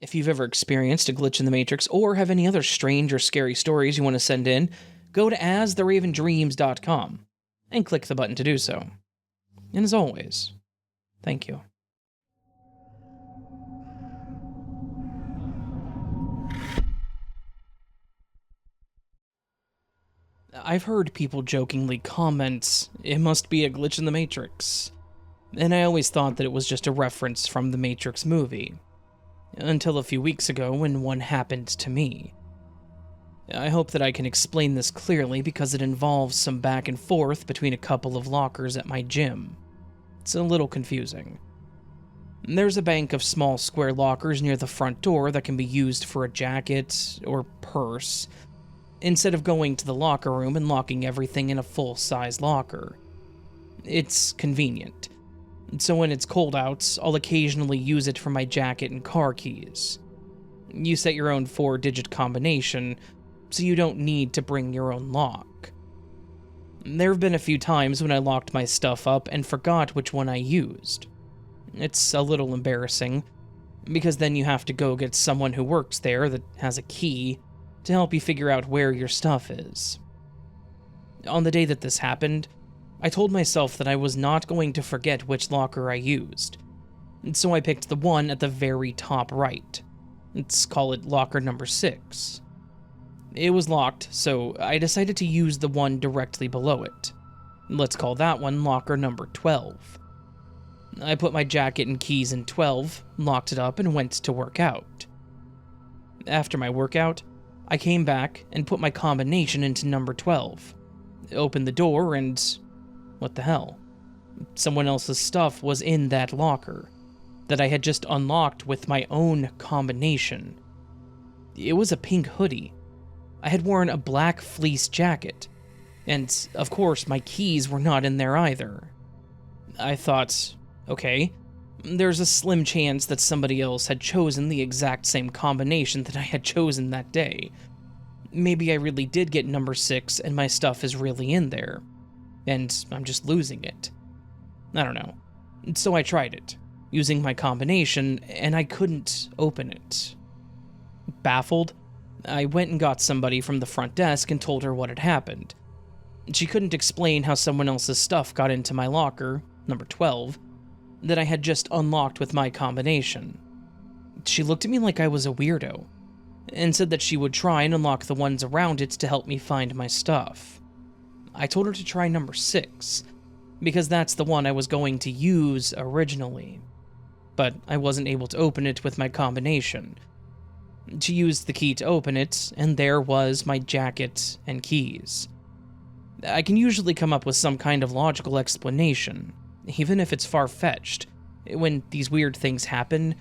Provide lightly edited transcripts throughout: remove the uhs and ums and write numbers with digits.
If you've ever experienced a glitch in the Matrix or have any other strange or scary stories you want to send in, go to astheravendreams.com and click the button to do so. And as always, thank you. I've heard people jokingly comment, "It must be a glitch in the Matrix," and I always thought that it was just a reference from the Matrix movie, until a few weeks ago when one happened to me. I hope that I can explain this clearly because it involves some back and forth between a couple of lockers at my gym. It's a little confusing. There's a bank of small square lockers near the front door that can be used for a jacket or purse, instead of going to the locker room and locking everything in a full-size locker. It's convenient. So when it's cold out, I'll occasionally use it for my jacket and car keys. You set your own 4-digit combination, so you don't need to bring your own lock. There have been a few times when I locked my stuff up and forgot which one I used. It's a little embarrassing, because then you have to go get someone who works there that has a key to help you figure out where your stuff is. On the day that this happened, I told myself that I was not going to forget which locker I used, so I picked the one at the very top right. Let's call it locker number 6. It was locked, so I decided to use the one directly below it. Let's call that one locker number 12. I put my jacket and keys in 12, locked it up, and went to work out. After my workout, I came back and put my combination into number 12, opened the door, and what the hell? Someone else's stuff was in that locker that I had just unlocked with my own combination. It was a pink hoodie. I had worn a black fleece jacket, and of course my keys were not in there either. I thought, okay, there's a slim chance that somebody else had chosen the exact same combination that I had chosen that day. Maybe I really did get number 6 and my stuff is really in there, and I'm just losing it. I don't know. So I tried it, using my combination, and I couldn't open it. Baffled, I went and got somebody from the front desk and told her what had happened. She couldn't explain how someone else's stuff got into my locker, number 12, that I had just unlocked with my combination. She looked at me like I was a weirdo, and said that she would try and unlock the ones around it to help me find my stuff. I told her to try number 6, because that's the one I was going to use originally, but I wasn't able to open it with my combination. She used the key to open it, and there was my jacket and keys. I can usually come up with some kind of logical explanation, even if it's far-fetched, when these weird things happen,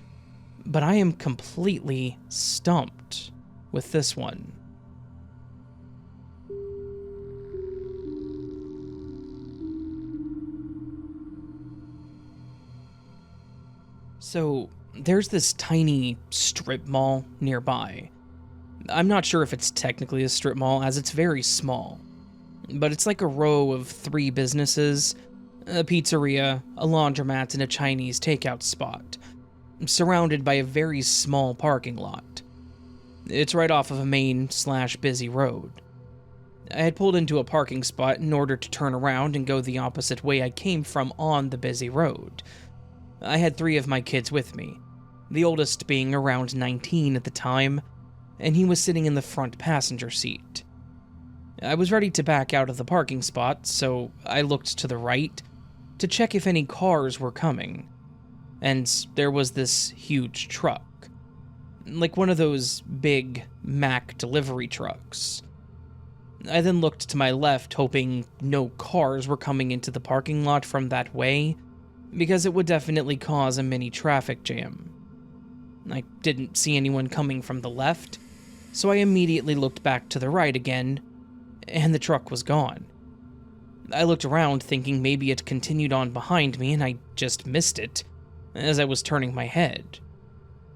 but I am completely stumped with this one. So, there's this tiny strip mall nearby. I'm not sure if it's technically a strip mall, as it's very small, but it's like a row of 3 businesses, a pizzeria, a laundromat, and a Chinese takeout spot, surrounded by a very small parking lot. It's right off of a main/busy road. I had pulled into a parking spot in order to turn around and go the opposite way I came from on the busy road. I had 3 of my kids with me, the oldest being around 19 at the time, and he was sitting in the front passenger seat. I was ready to back out of the parking spot, so I looked to the right to check if any cars were coming, and there was this huge truck, like one of those big Mac delivery trucks. I then looked to my left, hoping no cars were coming into the parking lot from that way, because it would definitely cause a mini traffic jam. I didn't see anyone coming from the left, so I immediately looked back to the right again, and the truck was gone. I looked around thinking maybe it continued on behind me and I just missed it as I was turning my head,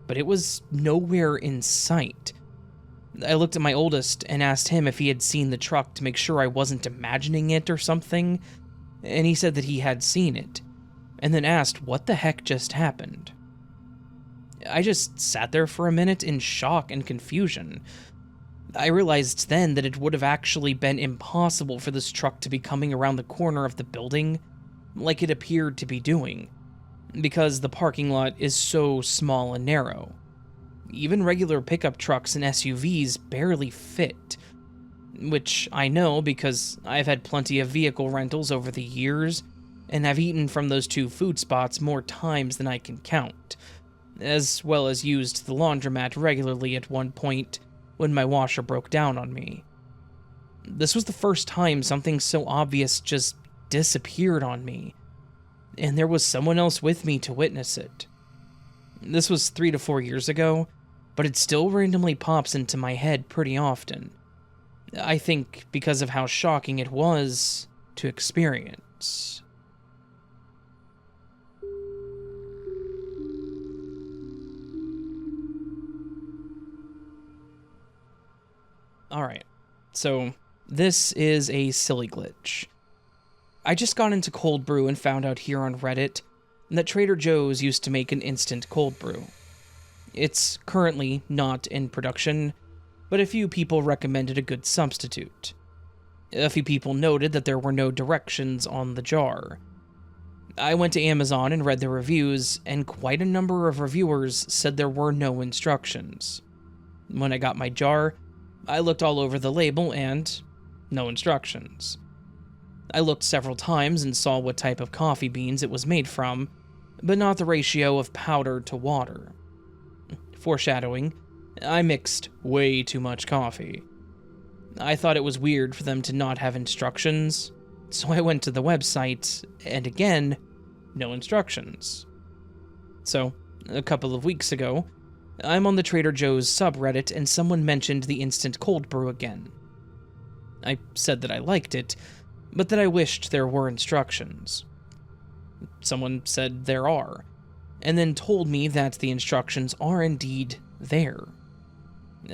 but it was nowhere in sight. I looked at my oldest and asked him if he had seen the truck to make sure I wasn't imagining it or something, and he said that he had seen it, and then asked what the heck just happened. I just sat there for a minute in shock and confusion. I realized then that it would have actually been impossible for this truck to be coming around the corner of the building like it appeared to be doing, because the parking lot is so small and narrow. Even regular pickup trucks and SUVs barely fit, which I know because I've had plenty of vehicle rentals over the years and have eaten from those two food spots more times than I can count, as well as used the laundromat regularly at one point when my washer broke down on me. This was the first time something so obvious just disappeared on me, and there was someone else with me to witness it. This was 3 to 4 years ago, but it still randomly pops into my head pretty often. I think because of how shocking it was to experience. Alright, so this is a silly glitch. I just got into cold brew and found out here on Reddit that Trader Joe's used to make an instant cold brew. It's currently not in production, but a few people recommended a good substitute. A few people noted that there were no directions on the jar. I went to Amazon and read the reviews, and quite a number of reviewers said there were no instructions. When I got my jar, I looked all over the label and no instructions. I looked several times and saw what type of coffee beans it was made from, but not the ratio of powder to water. Foreshadowing, I mixed way too much coffee. I thought it was weird for them to not have instructions, so I went to the website, and again, no instructions. So, a couple of weeks ago, I'm on the Trader Joe's subreddit and someone mentioned the instant cold brew again. I said that I liked it, but that I wished there were instructions. Someone said there are, and then told me that the instructions are indeed there.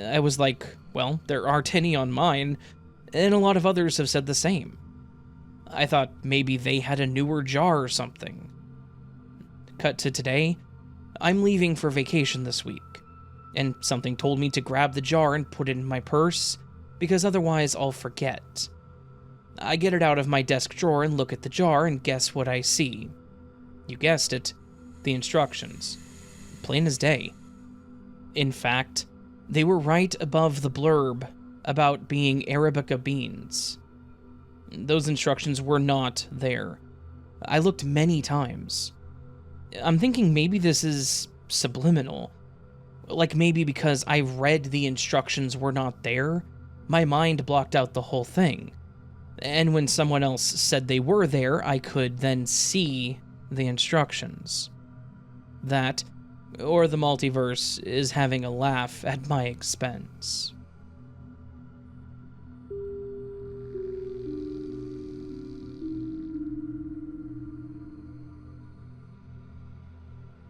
I was like, well, there aren't any on mine, and a lot of others have said the same. I thought maybe they had a newer jar or something. Cut to today, I'm leaving for vacation this week, and something told me to grab the jar and put it in my purse, because otherwise I'll forget. I get it out of my desk drawer and look at the jar, and guess what I see? You guessed it, the instructions. Plain as day. In fact, they were right above the blurb about being Arabica beans. Those instructions were not there. I looked many times. I'm thinking maybe this is subliminal. Like maybe because I read the instructions were not there, my mind blocked out the whole thing. And when someone else said they were there, I could then see the instructions. That, or the multiverse, is having a laugh at my expense.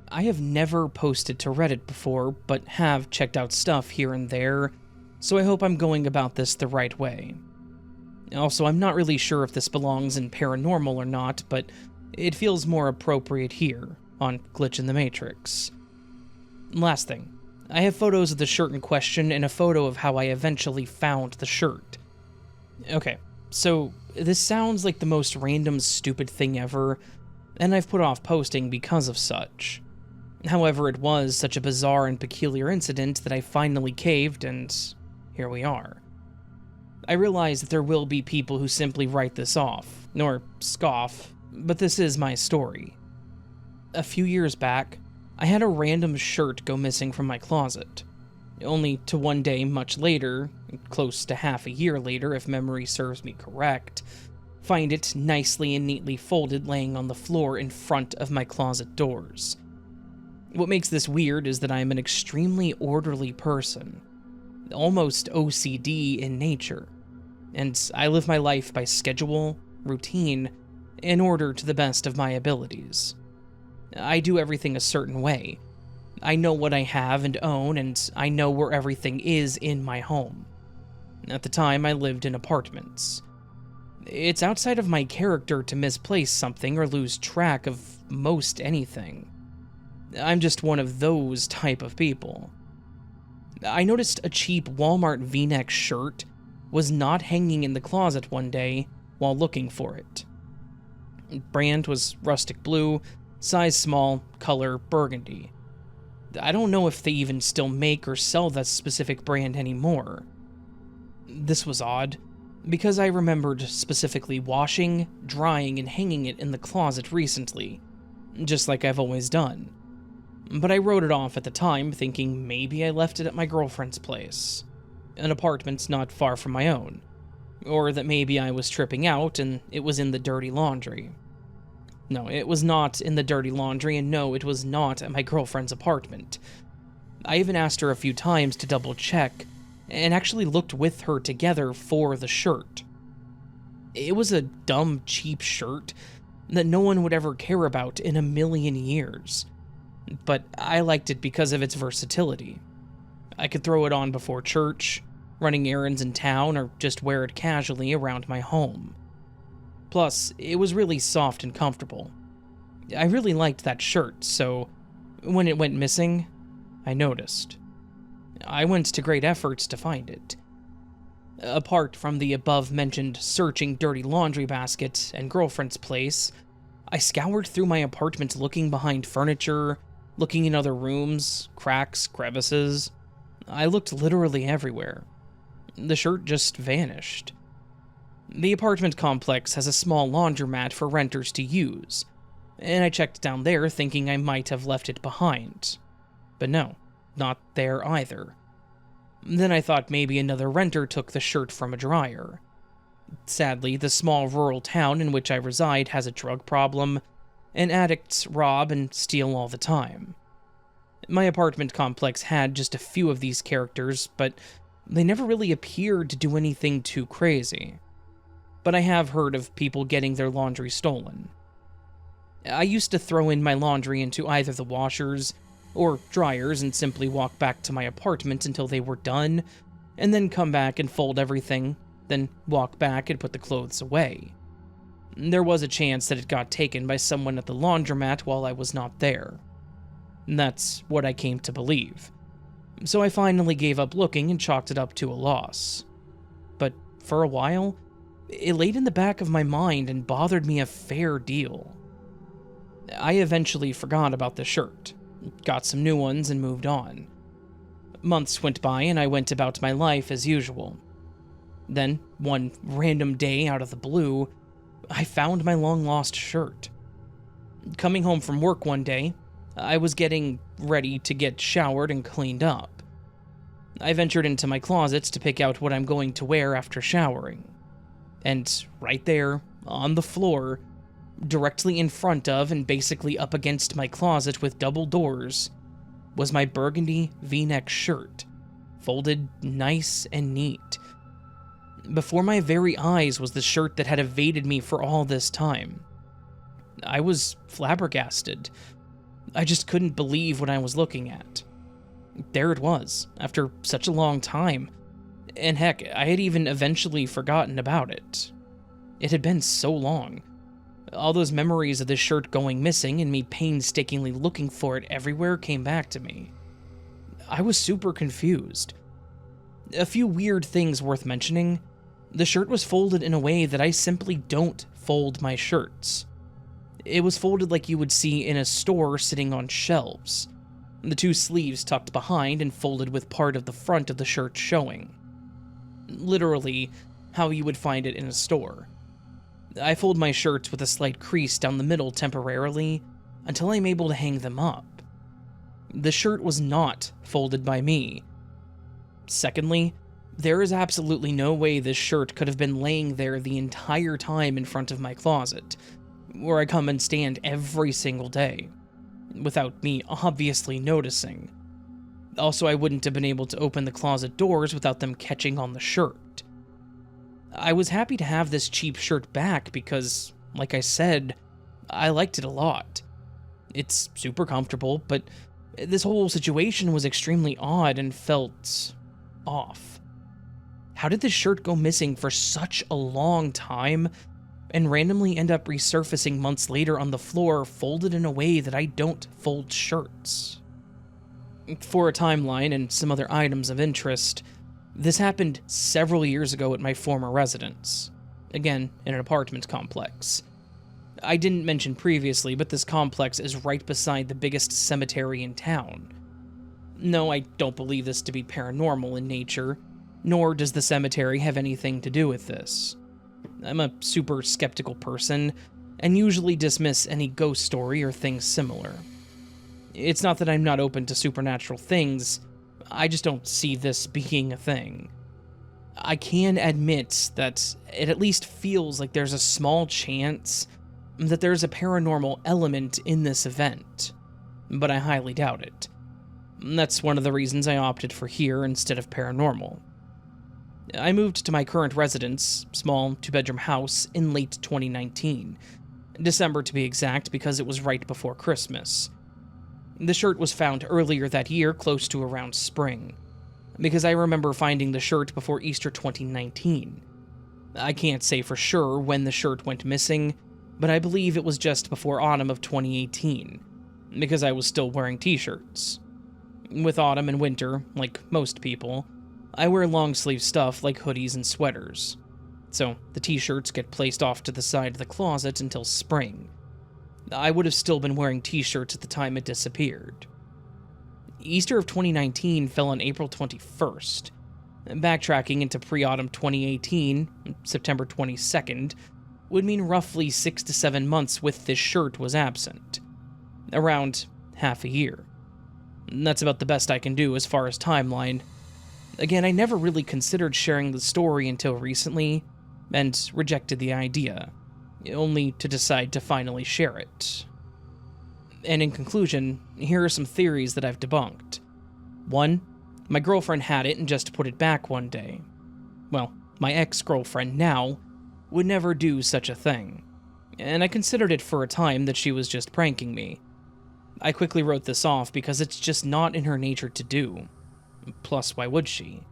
I have never posted to Reddit before, but have checked out stuff here and there, so I hope I'm going about this the right way. Also, I'm not really sure if this belongs in paranormal or not, but it feels more appropriate here, on Glitch in the Matrix. Last thing, I have photos of the shirt in question and a photo of how I eventually found the shirt. Okay, so this sounds like the most random stupid thing ever, and I've put off posting because of such. However, it was such a bizarre and peculiar incident that I finally caved, and here we are. I realize that there will be people who simply write this off, nor scoff, but this is my story. A few years back, I had a random shirt go missing from my closet, only to one day much later, close to half a year later if memory serves me correct, find it nicely and neatly folded laying on the floor in front of my closet doors. What makes this weird is that I am an extremely orderly person, almost OCD in nature, and I live my life by schedule, routine, and order to the best of my abilities. I do everything a certain way. I know what I have and own, and I know where everything is in my home. At the time, I lived in apartments. It's outside of my character to misplace something or lose track of most anything. I'm just one of those type of people. I noticed a cheap Walmart V-neck shirt was not hanging in the closet one day while looking for it. Brand was rustic blue, size small, color burgundy. I don't know if they even still make or sell that specific brand anymore. This was odd, because I remembered specifically washing, drying, and hanging it in the closet recently, just like I've always done. But I wrote it off at the time, thinking maybe I left it at my girlfriend's place, an apartment not far from my own, or that maybe I was tripping out and it was in the dirty laundry. No, it was not in the dirty laundry, and no, it was not at my girlfriend's apartment. I even asked her a few times to double check, and actually looked with her together for the shirt. It was a dumb, cheap shirt that no one would ever care about in a million years. But I liked it because of its versatility. I could throw it on before church, running errands in town, or just wear it casually around my home. Plus, it was really soft and comfortable. I really liked that shirt, so when it went missing, I noticed. I went to great efforts to find it. Apart from the above-mentioned searching dirty laundry basket and girlfriend's place, I scoured through my apartment looking behind furniture, looking in other rooms, cracks, crevices. I looked literally everywhere. The shirt just vanished. The apartment complex has a small laundromat for renters to use, and I checked down there thinking I might have left it behind. But no, not there either. Then I thought maybe another renter took the shirt from a dryer. Sadly, the small rural town in which I reside has a drug problem, and addicts rob and steal all the time. My apartment complex had just a few of these characters, but they never really appeared to do anything too crazy. But I have heard of people getting their laundry stolen. I used to throw in my laundry into either the washers or dryers and simply walk back to my apartment until they were done, and then come back and fold everything, then walk back and put the clothes away. There was a chance that it got taken by someone at the laundromat while I was not there. That's what I came to believe. So I finally gave up looking and chalked it up to a loss. But for a while, it laid in the back of my mind and bothered me a fair deal. I eventually forgot about the shirt, got some new ones, and moved on. Months went by and I went about my life as usual. Then, one random day out of the blue, I found my long-lost shirt. Coming home from work one day, I was getting ready to get showered and cleaned up. I ventured into my closets to pick out what I'm going to wear after showering. And right there, on the floor, directly in front of and basically up against my closet with double doors, was my burgundy V-neck shirt, folded nice and neat. Before my very eyes was the shirt that had evaded me for all this time. I was flabbergasted. I just couldn't believe what I was looking at. There it was, after such a long time, and heck, I had even eventually forgotten about it. It had been so long. All those memories of this shirt going missing and me painstakingly looking for it everywhere came back to me. I was super confused. A few weird things worth mentioning. The shirt was folded in a way that I simply don't fold my shirts. It was folded like you would see in a store sitting on shelves. The two sleeves tucked behind and folded with part of the front of the shirt showing. Literally, how you would find it in a store. I fold my shirts with a slight crease down the middle temporarily, until I'm able to hang them up. The shirt was not folded by me. Secondly, there is absolutely no way this shirt could have been laying there the entire time in front of my closet, where I come and stand every single day, without me obviously noticing. Also, I wouldn't have been able to open the closet doors without them catching on the shirt. I was happy to have this cheap shirt back because, like I said, I liked it a lot. It's super comfortable, but this whole situation was extremely odd and felt off. How did this shirt go missing for such a long time and randomly end up resurfacing months later on the floor, folded in a way that I don't fold shirts. For a timeline and some other items of interest, this happened several years ago at my former residence, again in an apartment complex. I didn't mention previously, but this complex is right beside the biggest cemetery in town. No, I don't believe this to be paranormal in nature, nor does the cemetery have anything to do with this. I'm a super skeptical person, and usually dismiss any ghost story or things similar. It's not that I'm not open to supernatural things, I just don't see this being a thing. I can admit that it at least feels like there's a small chance that there's a paranormal element in this event, but I highly doubt it. That's one of the reasons I opted for here instead of paranormal. I moved to my current residence, small 2-bedroom house, in late 2019. December to be exact, because it was right before Christmas. The shirt was found earlier that year, close to around spring, because I remember finding the shirt before Easter 2019. I can't say for sure when the shirt went missing, but I believe it was just before autumn of 2018, because I was still wearing t-shirts. With autumn and winter, like most people, I wear long-sleeve stuff like hoodies and sweaters, so the t-shirts get placed off to the side of the closet until spring. I would have still been wearing t-shirts at the time it disappeared. Easter of 2019 fell on April 21st. Backtracking into pre-autumn 2018, September 22nd, would mean roughly 6 to 7 months with this shirt was absent. Around half a year. That's about the best I can do as far as timeline. Again, I never really considered sharing the story until recently, and rejected the idea, only to decide to finally share it. And in conclusion, here are some theories that I've debunked. 1. My girlfriend had it and just put it back one day. Well, my ex-girlfriend now would never do such a thing, and I considered it for a time that she was just pranking me. I quickly wrote this off because it's just not in her nature to do. Plus, why would she?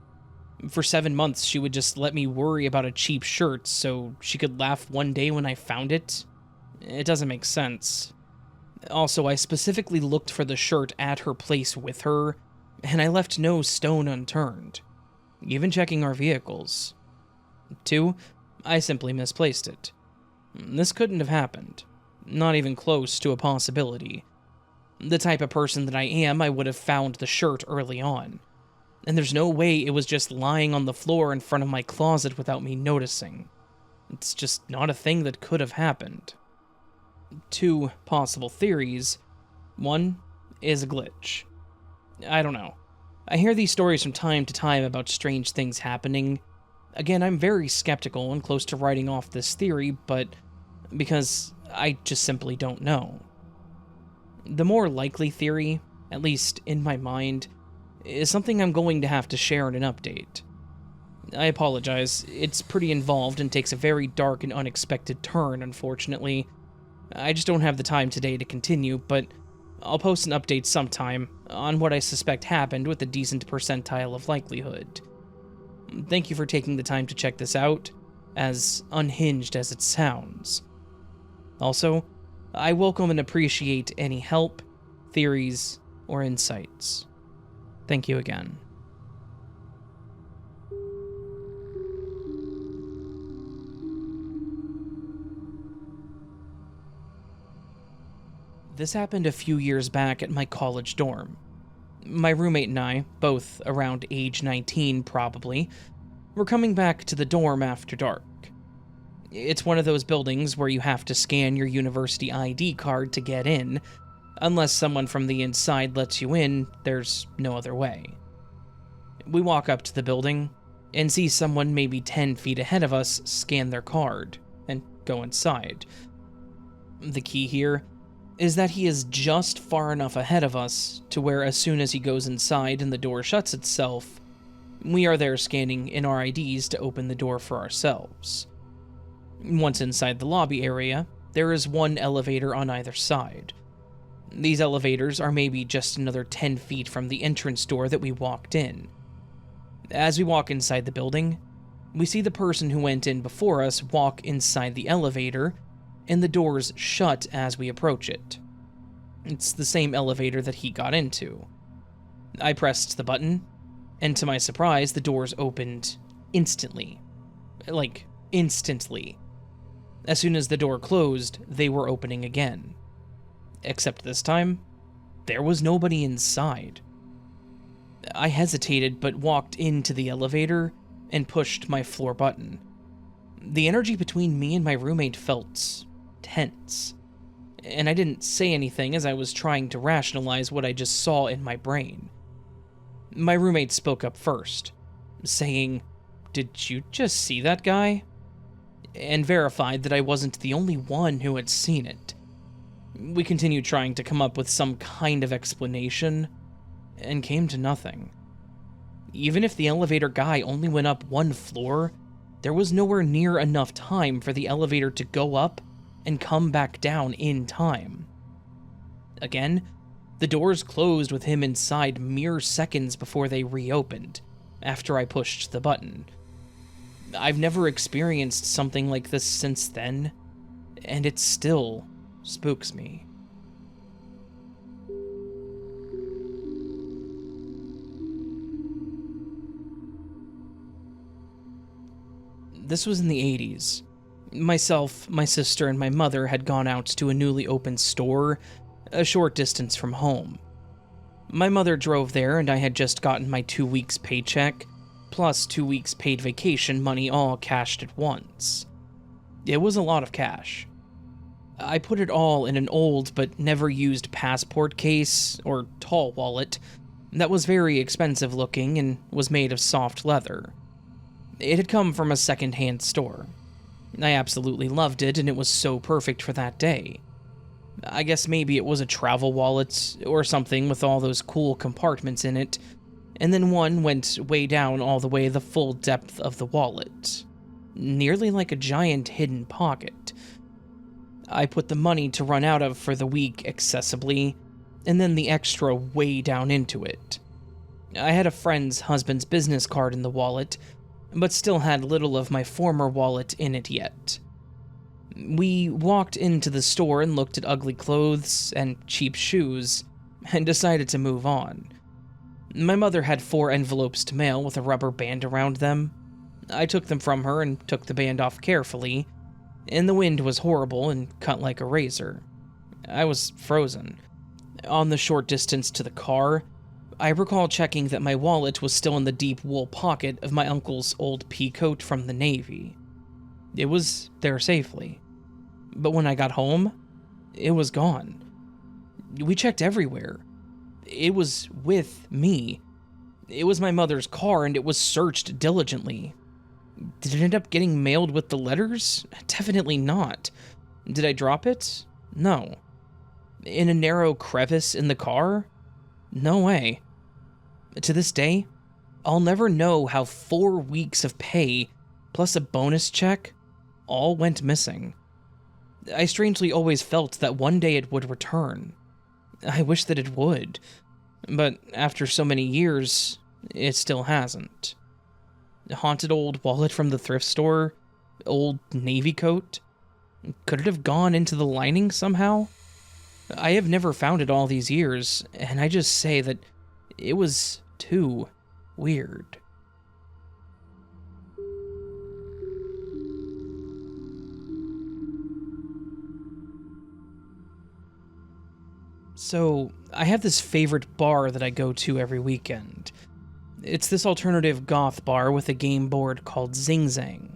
For 7 months, she would just let me worry about a cheap shirt so she could laugh one day when I found it? It doesn't make sense. Also, I specifically looked for the shirt at her place with her, and I left no stone unturned, even checking our vehicles. 2, I simply misplaced it. This couldn't have happened. Not even close to a possibility. The type of person that I am, I would have found the shirt early on. And there's no way it was just lying on the floor in front of my closet without me noticing. It's just not a thing that could have happened. 2 possible theories. 1 is a glitch. I don't know. I hear these stories from time to time about strange things happening. Again, I'm very skeptical and close to writing off this theory, but because I just simply don't know. The more likely theory, at least in my mind, is something I'm going to have to share in an update. I apologize, it's pretty involved and takes a very dark and unexpected turn, unfortunately. I just don't have the time today to continue, but I'll post an update sometime on what I suspect happened with a decent percentile of likelihood. Thank you for taking the time to check this out, as unhinged as it sounds. Also, I welcome and appreciate any help, theories, or insights. Thank you again. This happened a few years back at my college dorm. My roommate and I, both around age 19 probably, were coming back to the dorm after dark. It's one of those buildings where you have to scan your university ID card to get in. Unless someone from the inside lets you in, there's no other way. We walk up to the building and see someone maybe 10 feet ahead of us scan their card and go inside. The key here is that he is just far enough ahead of us to where as soon as he goes inside and the door shuts itself, we are there scanning in our IDs to open the door for ourselves. Once inside the lobby area, there is one elevator on either side. These elevators are maybe just another 10 feet from the entrance door that we walked in. As we walk inside the building, We see the person who went in before us walk inside the elevator, and the doors shut as we approach it. It's the same elevator that he got into. I pressed the button, and to my surprise, the doors opened instantly. Like, instantly. As soon as the door closed, they were opening again. Except this time, there was nobody inside. I hesitated but walked into the elevator and pushed my floor button. The energy between me and my roommate felt tense, and I didn't say anything as I was trying to rationalize what I just saw in my brain. My roommate spoke up first, saying, "Did you just see that guy?" and verified that I wasn't the only one who had seen it. We continued trying to come up with some kind of explanation, and came to nothing. Even if the elevator guy only went up one floor, there was nowhere near enough time for the elevator to go up and come back down in time. Again, the doors closed with him inside mere seconds before they reopened, after I pushed the button. I've never experienced something like this since then, and it still spooks me. This was in the 80s. Myself, my sister, and my mother had gone out to a newly opened store a short distance from home. My mother drove there, and I had just gotten my 2 weeks paycheck, plus 2 weeks paid vacation money all cashed at once. It was a lot of cash. I put it all in an old but never used passport case, or tall wallet, that was very expensive looking and was made of soft leather. It had come from a second-hand store. I absolutely loved it, and it was so perfect for that day. I guess maybe it was a travel wallet or something with all those cool compartments in it, and then one went way down all the way the full depth of the wallet, nearly like a giant hidden pocket. I put the money to run out of for the week accessibly, and then the extra way down into it. I had a friend's husband's business card in the wallet, but still had little of my former wallet in it yet. We walked into the store and looked at ugly clothes and cheap shoes, and decided to move on. My mother had 4 envelopes to mail with a rubber band around them. I took them from her and took the band off carefully, and the wind was horrible and cut like a razor. I was frozen. On the short distance to the car, I recall checking that my wallet was still in the deep wool pocket of my uncle's old pea coat from the Navy. It was there safely. But when I got home, it was gone. We checked everywhere. It was with me. It was my mother's car, and it was searched diligently. Did it end up getting mailed with the letters? Definitely not. Did I drop it? No. In a narrow crevice in the car? No way. To this day, I'll never know how 4 weeks of pay, plus a bonus check, all went missing. I strangely always felt that one day it would return. I wish that it would, but after so many years, it still hasn't. A haunted old wallet from the thrift store? Old Navy coat? Could it have gone into the lining somehow? I have never found it all these years, and I just say that it was too weird. So, I have this favorite bar that I go to every weekend. It's this alternative goth bar with a game board called Zing Zang.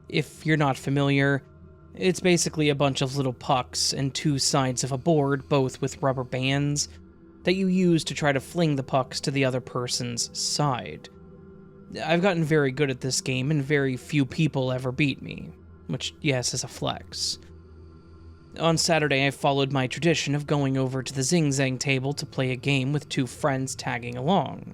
If you're not familiar, it's basically a bunch of little pucks and 2 sides of a board, both with rubber bands, that you use to try to fling the pucks to the other person's side. I've gotten very good at this game, and very few people ever beat me, which, yes, is a flex. On Saturday, I followed my tradition of going over to the Zing Zang table to play a game with 2 friends tagging along.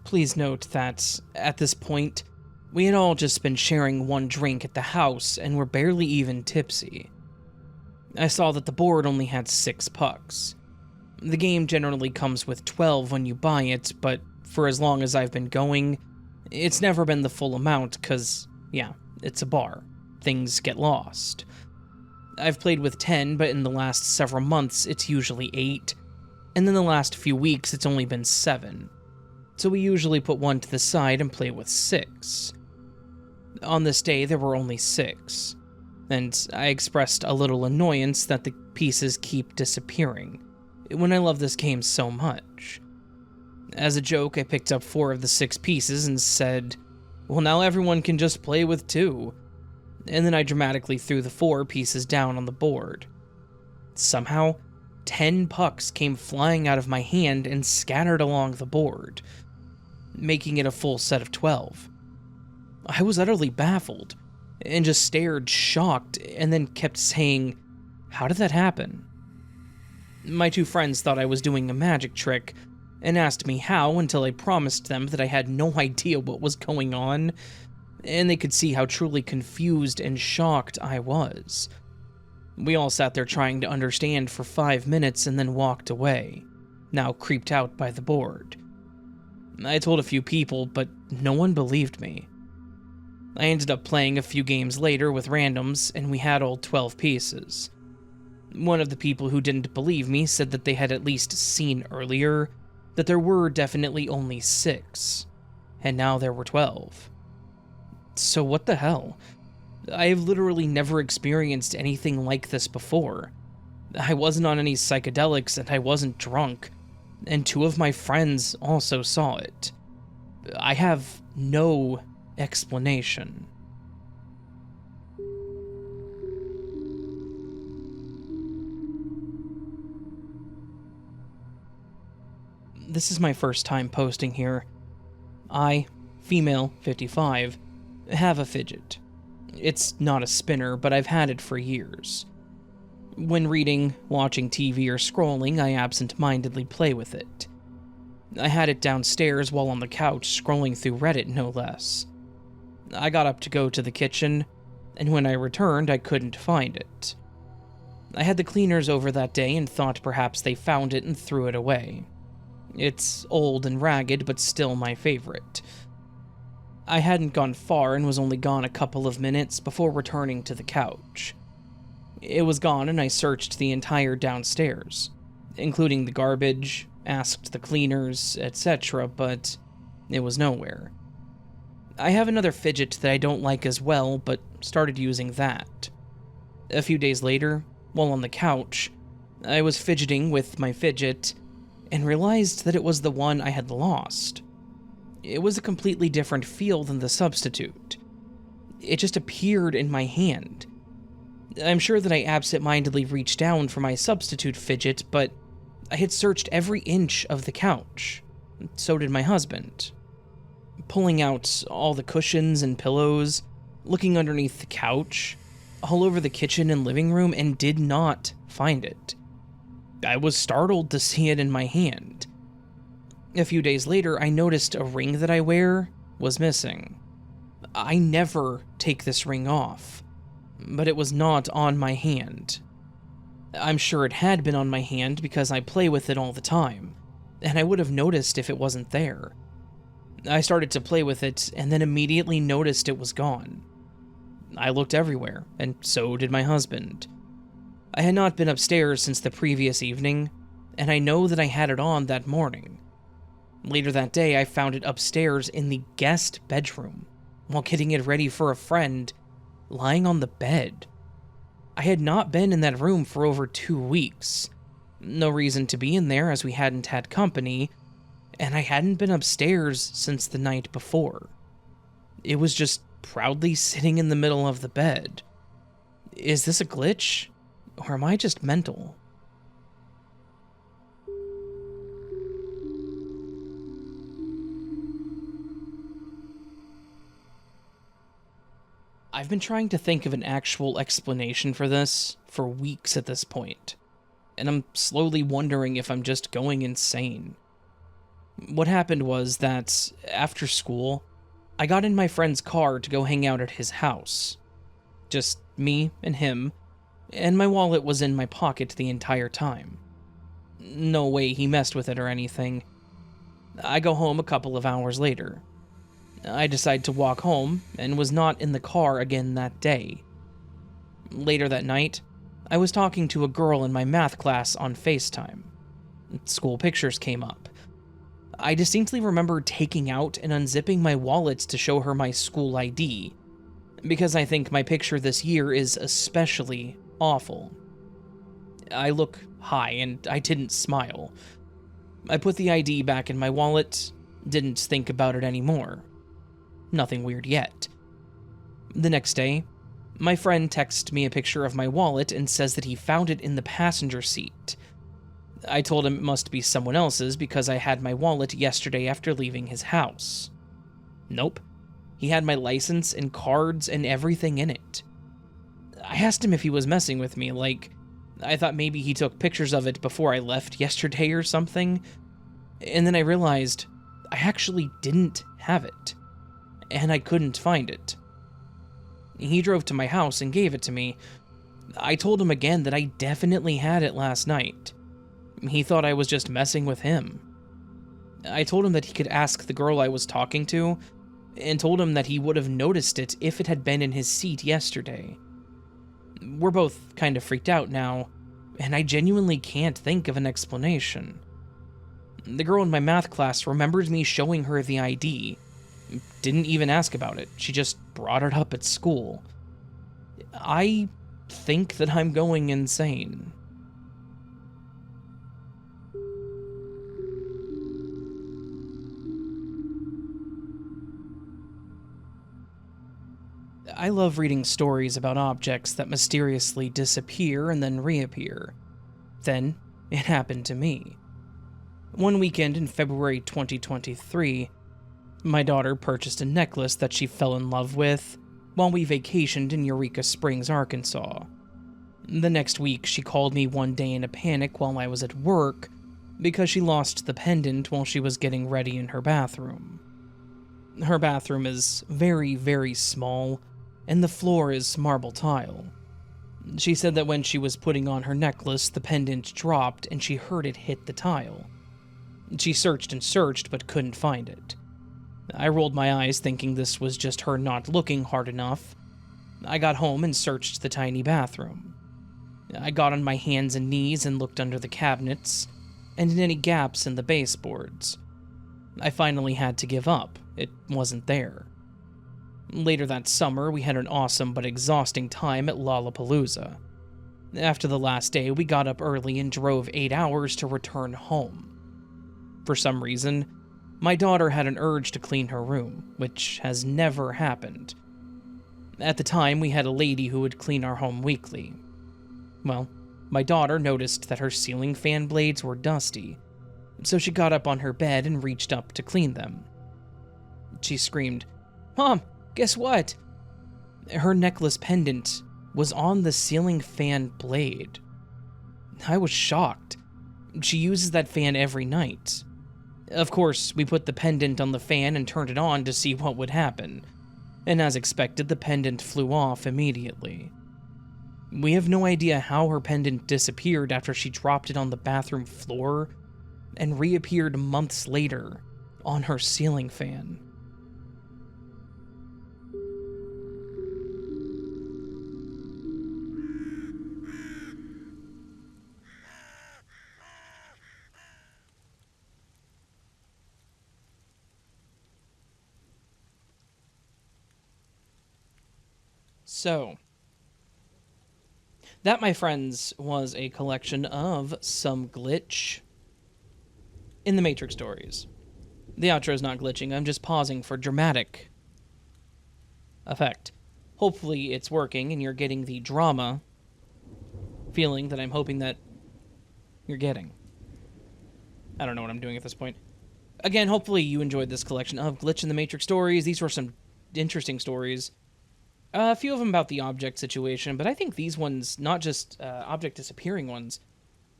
Please note that, at this point, we had all just been sharing 1 drink at the house and were barely even tipsy. I saw that the board only had 6 pucks. The game generally comes with 12 when you buy it, but for as long as I've been going, It's never been the full amount, cause, yeah, it's a bar. Things get lost. I've played with 10, but in the last several months, it's usually 8. And then the last few weeks, it's only been 7. So we usually put one to the side and play with 6. On this day, there were only 6. And I expressed a little annoyance that the pieces keep disappearing, when I love this game so much. As a joke, I picked up 4 of the 6 pieces and said, well, now everyone can just play with 2. And then I dramatically threw the 4 pieces down on the board. Somehow, 10 pucks came flying out of my hand and scattered along the board, making it a full set of 12. I was utterly baffled, and just stared shocked, and then kept saying, how did that happen? My 2 friends thought I was doing a magic trick, and asked me how until I promised them that I had no idea what was going on, and they could see how truly confused and shocked I was. We all sat there trying to understand for 5 minutes and then walked away, now creeped out by the board. I told a few people, but no one believed me. I ended up playing a few games later with randoms, and we had all 12 pieces. One of the people who didn't believe me said that they had at least seen earlier that there were definitely only 6, and now there were 12. So what the hell? I have literally never experienced anything like this before. I wasn't on any psychedelics and I wasn't drunk, and 2 of my friends also saw it. I have no explanation. This is my first time posting here. I, female, 55, have a fidget. It's not a spinner, but I've had it for years. When reading, watching TV, or scrolling, I absent-mindedly play with it. I had it downstairs while on the couch scrolling through Reddit, no less. I got up to go to the kitchen, and when I returned, I couldn't find it. I had the cleaners over that day and thought perhaps they found it and threw it away. It's old and ragged, but still my favorite. I hadn't gone far and was only gone a couple of minutes before returning to the couch. It was gone and I searched the entire downstairs, including the garbage, asked the cleaners, etc., but it was nowhere. I have another fidget that I don't like as well, but started using that. A few days later, while on the couch, I was fidgeting with my fidget and realized that it was the one I had lost. It was a completely different feel than the substitute. It just appeared in my hand. I'm sure that I absent-mindedly reached down for my substitute fidget, but I had searched every inch of the couch. So did my husband. Pulling out all the cushions and pillows, looking underneath the couch, all over the kitchen and living room, and did not find it. I was startled to see it in my hand. A few days later, I noticed a ring that I wear was missing. I never take this ring off, but it was not on my hand. I'm sure it had been on my hand because I play with it all the time, and I would have noticed if it wasn't there. I started to play with it and then immediately noticed it was gone. I looked everywhere, and so did my husband. I had not been upstairs since the previous evening, and I know that I had it on that morning. Later that day, I found it upstairs in the guest bedroom, while getting it ready for a friend, lying on the bed. I had not been in that room for over 2 weeks. No reason to be in there as we hadn't had company, and I hadn't been upstairs since the night before. It was just proudly sitting in the middle of the bed. Is this a glitch? Or am I just mental? I've been trying to think of an actual explanation for this for weeks at this point, and I'm slowly wondering if I'm just going insane. What happened was that, after school, I got in my friend's car to go hang out at his house. Just me and him, and my wallet was in my pocket the entire time. No way he messed with it or anything. I go home a couple of hours later. I decided to walk home and was not in the car again that day. Later that night, I was talking to a girl in my math class on FaceTime. School pictures came up. I distinctly remember taking out and unzipping my wallet to show her my school ID, because I think my picture this year is especially awful. I look high and I didn't smile. I put the ID back in my wallet, didn't think about it anymore. Nothing weird yet. The next day, my friend texted me a picture of my wallet and says that he found it in the passenger seat. I told him it must be someone else's because I had my wallet yesterday after leaving his house. Nope. He had my license and cards and everything in it. I asked him if he was messing with me, like, I thought maybe he took pictures of it before I left yesterday or something. And then I realized I actually didn't have it, and I couldn't find it. He drove to my house and gave it to me. I told him again that I definitely had it last night. He thought I was just messing with him. I told him that he could ask the girl I was talking to, and told him that he would have noticed it if it had been in his seat yesterday. We're both kind of freaked out now, and I genuinely can't think of an explanation. The girl in my math class remembers me showing her the ID. Didn't even ask about it, she just brought it up at school. I think that I'm going insane. I love reading stories about objects that mysteriously disappear and then reappear. Then, it happened to me. One weekend in February 2023, my daughter purchased a necklace that she fell in love with while we vacationed in Eureka Springs, Arkansas. The next week, she called me one day in a panic while I was at work because she lost the pendant while she was getting ready in her bathroom. Her bathroom is very, very small, and the floor is marble tile. She said that when she was putting on her necklace, the pendant dropped and she heard it hit the tile. She searched and searched but couldn't find it. I rolled my eyes thinking this was just her not looking hard enough. I got home and searched the tiny bathroom. I got on my hands and knees and looked under the cabinets and in any gaps in the baseboards. I finally had to give up. It wasn't there. Later that summer, we had an awesome but exhausting time at Lollapalooza. After the last day, we got up early and drove 8 hours to return home. For some reason, my daughter had an urge to clean her room, which has never happened. At the time, we had a lady who would clean our home weekly. Well, my daughter noticed that her ceiling fan blades were dusty, so she got up on her bed and reached up to clean them. She screamed, "Mom, guess what?" Her necklace pendant was on the ceiling fan blade. I was shocked. She uses that fan every night. Of course, we put the pendant on the fan and turned it on to see what would happen, and as expected, the pendant flew off immediately. We have no idea how her pendant disappeared after she dropped it on the bathroom floor and reappeared months later on her ceiling fan. So, that, my friends, was a collection of some glitch in the Matrix stories. The outro is not glitching, I'm just pausing for dramatic effect. Hopefully it's working and you're getting the drama feeling that I'm hoping that you're getting. I don't know what I'm doing at this point. Again, hopefully you enjoyed this collection of Glitch in the Matrix stories. These were some interesting stories. A few of them about the object situation, but I think these ones, not just object disappearing ones,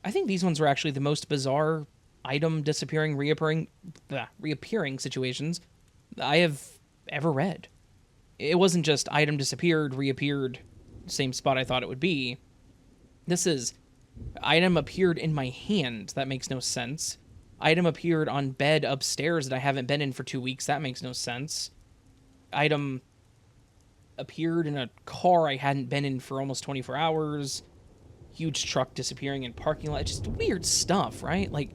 I think these ones were actually the most bizarre item disappearing, reappearing situations I have ever read. It wasn't just item disappeared, reappeared, same spot I thought it would be. This is item appeared in my hand. That makes no sense. Item appeared on bed upstairs that I haven't been in for 2 weeks. That makes no sense. item appeared in a car I hadn't been in for almost 24 hours. Huge truck disappearing in parking lot. Just weird stuff, right? Like,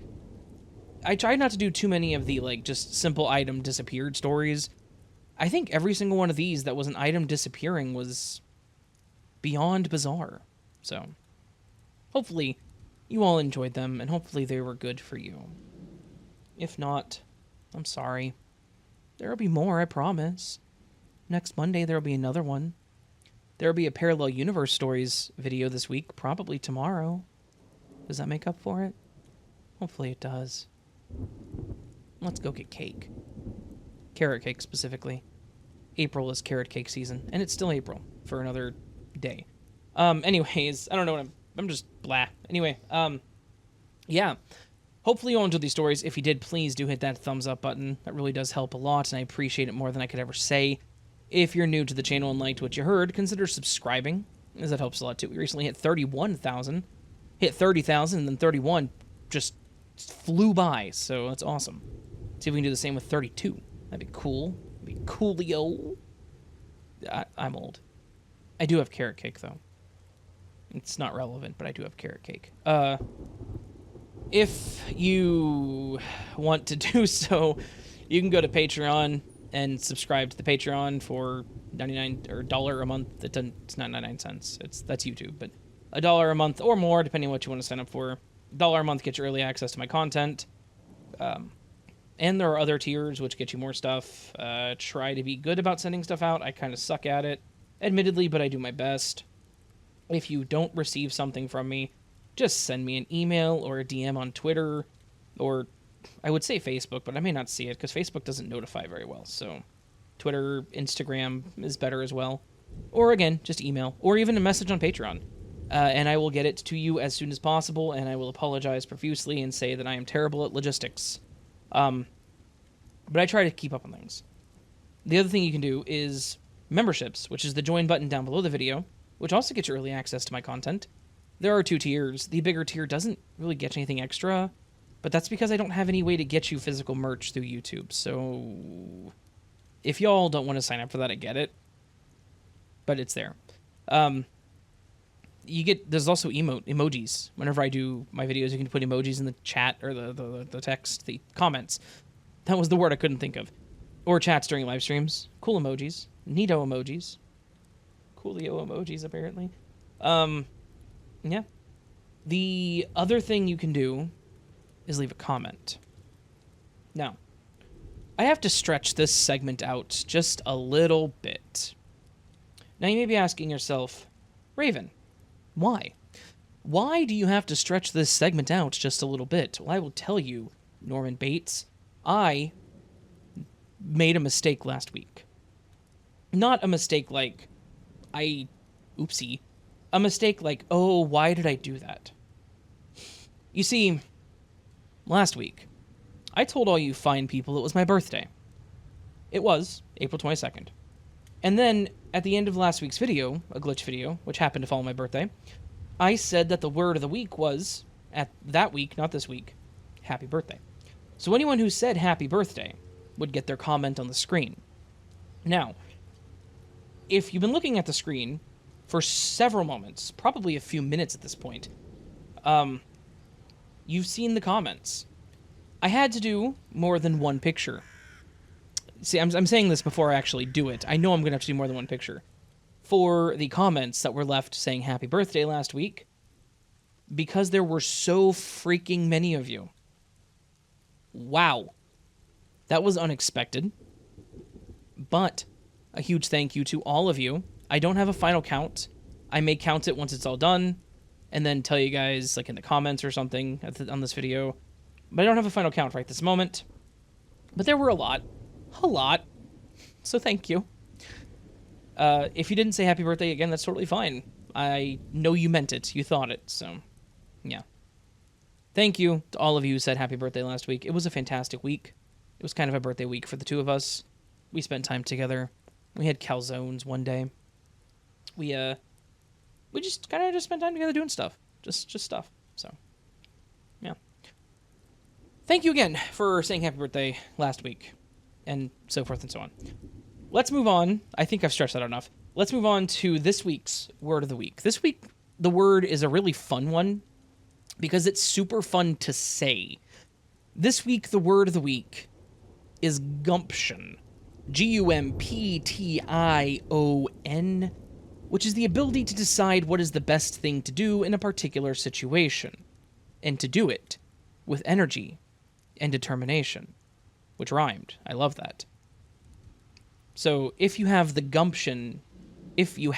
I tried not to do too many of the, like, just simple item disappeared stories. I think every single one of these that was an item disappearing was beyond bizarre. So, hopefully you all enjoyed them, and hopefully they were good for you. If not, I'm sorry. There'll be more, I promise. Next Monday, there'll be another one. There'll be a Parallel Universe Stories video this week, probably tomorrow. Does that make up for it? Hopefully it does. Let's go get cake. Carrot cake, specifically. April is carrot cake season, and it's still April for another day. Anyways, I don't know what I'm just blah. Anyway, yeah. Hopefully you all enjoyed these stories. If you did, please do hit that thumbs up button. That really does help a lot, and I appreciate it more than I could ever say. If you're new to the channel and liked what you heard, consider subscribing, as that helps a lot too. We recently hit 31,000, hit 30,000, and then 31 just flew by, so that's awesome. See if we can do the same with 32. That'd be cool. That'd be coolio. I'm old. I do have carrot cake, though. It's not relevant, but I do have carrot cake. If you want to do so, you can go to Patreon and subscribe to the Patreon for $99 or $1 a month. It's not 99 cents. That's YouTube, but $1 a month or more, depending on what you want to sign up for. $1 a month gets you early access to my content. And there are other tiers which get you more stuff. Try to be good about sending stuff out. I kind of suck at it, admittedly, but I do my best. If you don't receive something from me, just send me an email or a DM on Twitter, or I would say Facebook, but I may not see it because Facebook doesn't notify very well. So Twitter, Instagram is better as well. Or again, just email, or even a message on Patreon. And I will get it to you as soon as possible, and I will apologize profusely and say that I am terrible at logistics. But I try to keep up on things. The other thing you can do is memberships, which is the join button down below the video, which also gets you early access to my content. There are 2 tiers. The bigger tier doesn't really get you anything extra, but that's because I don't have any way to get you physical merch through YouTube. So if y'all don't want to sign up for that, I get it, but it's there. There's also emojis. Whenever I do my videos, you can put emojis in the chat or the text, the comments. That was the word I couldn't think of. Or chats during live streams. Cool emojis. Neato emojis. Coolio emojis, apparently. Yeah. The other thing you can do is leave a comment. Now, I have to stretch this segment out just a little bit. Now, you may be asking yourself, Raven, why? Why do you have to stretch this segment out just a little bit? Well, I will tell you, Norman Bates, I made a mistake last week. Not a mistake like, oopsie. A mistake like, oh, why did I do that? You see, last week, I told all you fine people it was my birthday. It was April 22nd. And then, at the end of last week's video, a glitch video, which happened to fall on my birthday, I said that the word of the week was, at that week, not this week, happy birthday. So anyone who said happy birthday would get their comment on the screen. Now, if you've been looking at the screen for several moments, probably a few minutes at this point, you've seen the comments. I had to do more than one picture. See, I'm saying this before I actually do it. I know I'm going to have to do more than one picture. For the comments that were left saying happy birthday last week, because there were so freaking many of you. Wow. That was unexpected. But a huge thank you to all of you. I don't have a final count. I may count it once it's all done, and then tell you guys, like, in the comments or something on this video. But I don't have a final count right this moment. But there were a lot. A lot. So thank you. If you didn't say happy birthday again, that's totally fine. I know you meant it. You thought it, so yeah. Thank you to all of you who said happy birthday last week. It was a fantastic week. It was kind of a birthday week for the two of us. We spent time together. We had calzones one day. We just kind of spent time together doing stuff. Just stuff. So, yeah. Thank you again for saying happy birthday last week, and so forth and so on. let's move on. I think I've stretched that out enough. Let's move on to this week's word of the week. This week, the word is a really fun one because it's super fun to say. This week, the word of the week is gumption. Gumption, which is the ability to decide what is the best thing to do in a particular situation, and to do it with energy and determination, which rhymed. I love that. So if you have the gumption, you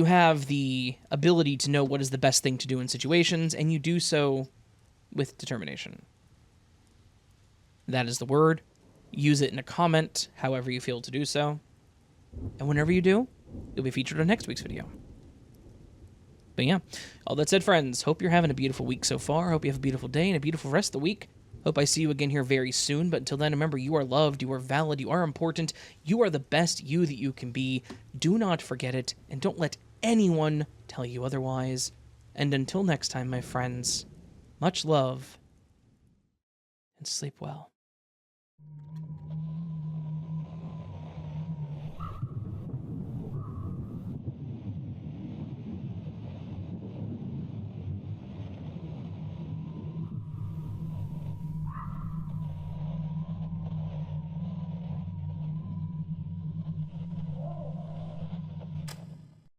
have the ability to know what is the best thing to do in situations, and you do so with determination. That is the word. Use it in a comment, however you feel to do so. And whenever you do, you'll be featured on next week's video. But yeah, all that said, friends, hope you're having a beautiful week so far. Hope you have a beautiful day and a beautiful rest of the week. Hope I see you again here very soon. But until then, remember, you are loved, you are valid, you are important. You are the best you that you can be. Do not forget it, and don't let anyone tell you otherwise. And until next time, my friends, much love, and sleep well.